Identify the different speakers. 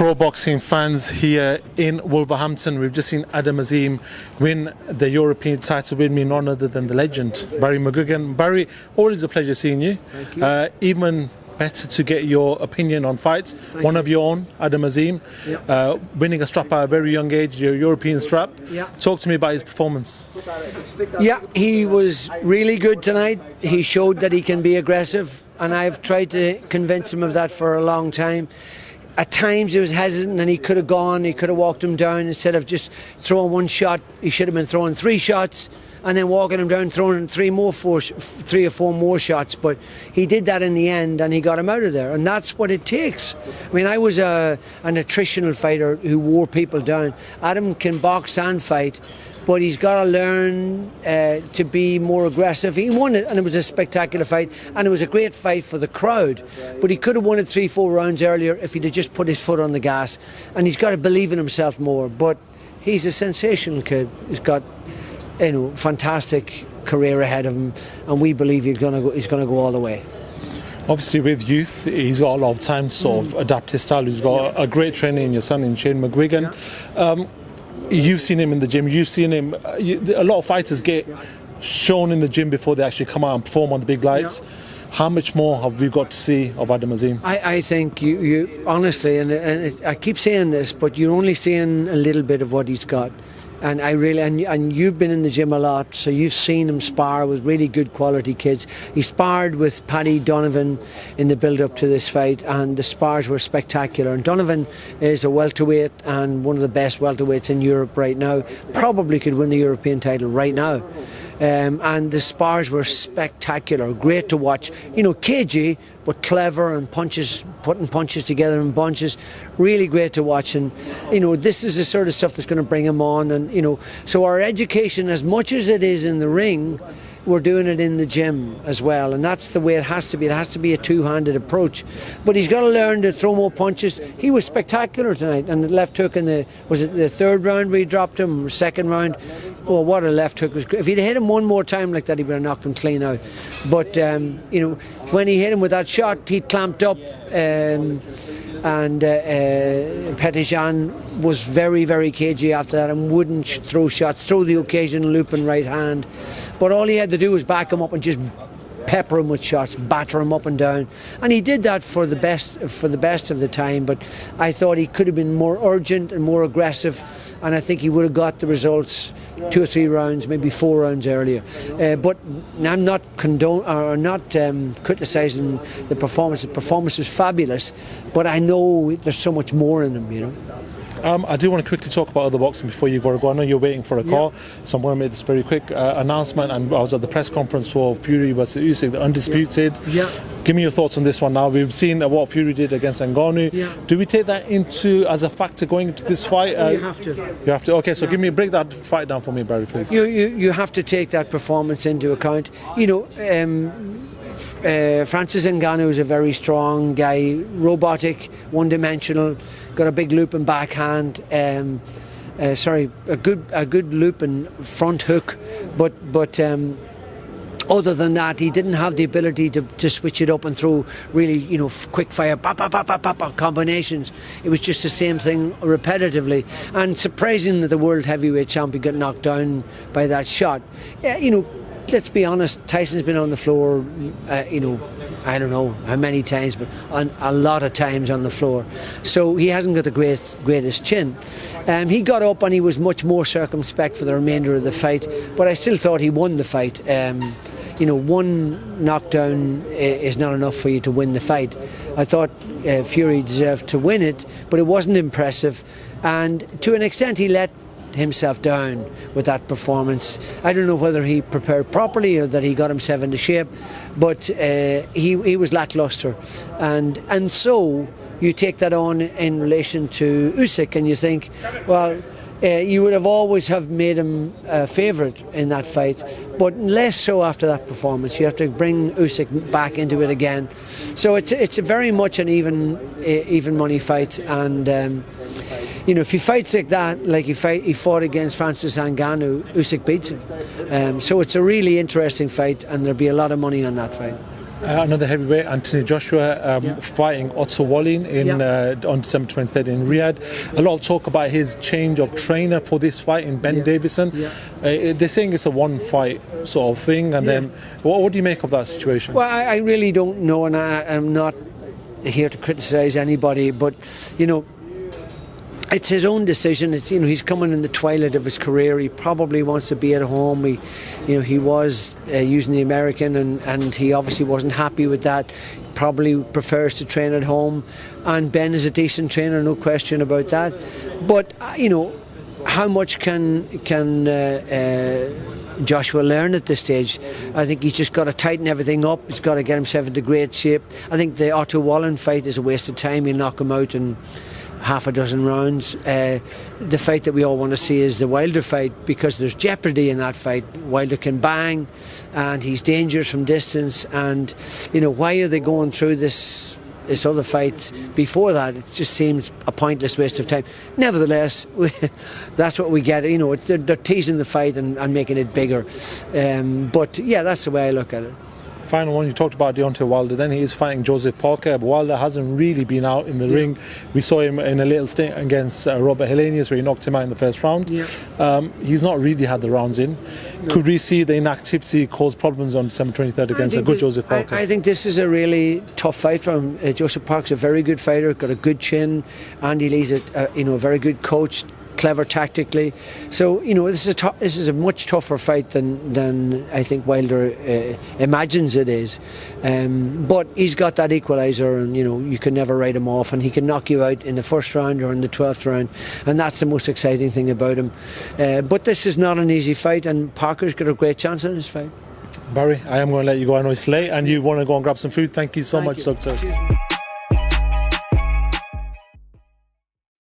Speaker 1: pro boxing fans here in Wolverhampton. We've just seen Azim win the European title with me, none other than the legend, Barry McGuigan. Barry, always a pleasure seeing you.
Speaker 2: Thank you.
Speaker 1: Even better to get your opinion on fights. One of your own, Azim, winning a strap at a very young age, your European strap. Talk to me about his performance.
Speaker 2: Yeah, he was really good tonight. He showed that he can be aggressive, and I've tried to convince him of that for a long time. At times he was hesitant and he could have walked him down. Instead of just throwing one shot, he should have been throwing 3 shots and then walking him down, throwing 3 or 4 more shots. But he did that in the end and he got him out of there, and that's what it takes. I mean, I was an attritional fighter who wore people down. Adam can box and fight, but he's got to learn to be more aggressive. He won it, and it was a spectacular fight, and it was a great fight for the crowd. But he could have won it 3-4 rounds earlier if he'd have just put his foot on the gas. And he's got to believe in himself more. But he's a sensational kid. He's got, fantastic career ahead of him, and we believe he's going to go all the way.
Speaker 1: Obviously, with youth, he's got a lot of time to sort of adapt his style. He's got a great trainer in your son, in Shane McGuigan. You've seen him in the gym. You've seen him. A lot of fighters get shown in the gym before they actually come out and perform on the big lights. How much more have we got to see of Azim?
Speaker 2: I think you honestly, and I keep saying this, but you're only seeing a little bit of what he's got. And and you've been in the gym a lot, so you've seen him spar with really good quality kids. He sparred with Paddy Donovan in the build-up to this fight, and the spars were spectacular. And Donovan is a welterweight and one of the best welterweights in Europe right now. Probably could win the European title right now. And the spars were spectacular, great to watch. Cagey, but clever, and putting punches together in bunches. Really great to watch. And this is the sort of stuff that's going to bring him on. And so our education, as much as it is in the ring, we're doing it in the gym as well, and that's the way it has to be. It has to be a two-handed approach. But he's got to learn to throw more punches. He was spectacular tonight, and the left hook in the 3rd round where he dropped him, 2nd round. Oh, what a left hook was great. If he'd hit him one more time like that, he would have knocked him clean out. But when he hit him with that shot, he clamped up. And Petitjean was very, very cagey after that and wouldn't throw shots, throw the occasional looping right hand. But all he had to do was back him up and just pepper him with shots, batter him up and down. And he did that for the best of the time, but I thought he could have been more urgent and more aggressive, and I think he would have got the results 2 or 3 rounds, maybe 4 rounds earlier. But I'm not criticising the performance. The performance was fabulous, but I know there's so much more in him,
Speaker 1: I do want to quickly talk about other boxing before you go. I know you're waiting for a call, so I'm going to make this very quick announcement. And I was at the press conference for Fury versus Usyk, the undisputed. Give me your thoughts on this one now. We've seen what Fury did against Ngannou. Do we take that as a factor going into this fight?
Speaker 2: You have to.
Speaker 1: You have to. Okay, so break that fight down for me, Barry, please.
Speaker 2: You have to take that performance into account. Francis Ngannou is a very strong guy, robotic, one-dimensional, got a big looping backhand, a good looping front hook, but other than that, he didn't have the ability to switch it up and throw really, quick fire combinations. It was just the same thing repetitively, and surprising that the world heavyweight champion got knocked down by that shot. Let's be honest, Tyson's been on the floor, I don't know how many times, but a lot of times on the floor. So he hasn't got the greatest chin. He got up and he was much more circumspect for the remainder of the fight, but I still thought he won the fight. One knockdown is not enough for you to win the fight. I thought Fury deserved to win it, but it wasn't impressive. And to an extent, he let himself down with that performance. I don't know whether he prepared properly or that he got himself into shape, but he was lacklustre, and so you take that on in relation to Usyk and you think, well, you would have always have made him a favourite in that fight, but less so after that performance. You have to bring Usyk back into it again. So it's very much an even money fight, and if he fights like that, like he fought against Francis Ngannou, Usyk beats him. So it's a really interesting fight, and there'll be a lot of money on that fight.
Speaker 1: Another heavyweight, Anthony Joshua, fighting Otto Wallin on December 23rd in Riyadh. A lot of talk about his change of trainer for this fight in Ben Davison. They're saying it's a one-fight sort of thing, and then what do you make of that situation?
Speaker 2: Well, I really don't know, and I'm not here to criticise anybody, but you know, it's his own decision. It's, you know, he's coming in the twilight of his career. He probably wants to be at home. He was using the American, and he obviously wasn't happy with that. Probably prefers to train at home. And Ben is a decent trainer, no question about that. But you know, how much can Joshua learn at this stage? I think he's just got to tighten everything up. He's got to get himself into great shape. I think the Otto Wallin fight is a waste of time. He'll knock him out in half a dozen rounds. The fight that we all want to see is the Wilder fight, because there's jeopardy in that fight. Wilder can bang, and he's dangerous from distance. And you know, why are they going through this other fight before that? It just seems a pointless waste of time. Nevertheless, that's what we get. You know, they're teasing the fight and making it bigger. But yeah, that's the way I look at it.
Speaker 1: Final one, you talked about Deontay Wilder, then he is fighting Joseph Parker. But Wilder hasn't really been out in the ring. We saw him in a little stint against Robert Helenius, where he knocked him out in the first round. He's not really had the rounds in. No. Could we see the inactivity cause problems on December 23rd against a good Joseph Parker?
Speaker 2: I think this is a really tough fight for him. Joseph Parker's a very good fighter, got a good chin. Andy Lee's a very good coach, clever tactically. So you know, this is a much tougher fight than I think Wilder imagines it is. But he's got that equaliser, and you know, you can never write him off, and he can knock you out in the first round or in the 12th round, and that's the most exciting thing about him. But this is not an easy fight, and Parker's got a great chance in this fight.
Speaker 1: Barry, I am going to let you go. I know it's late and you want to go and grab some food. Thank you so much, Doctor.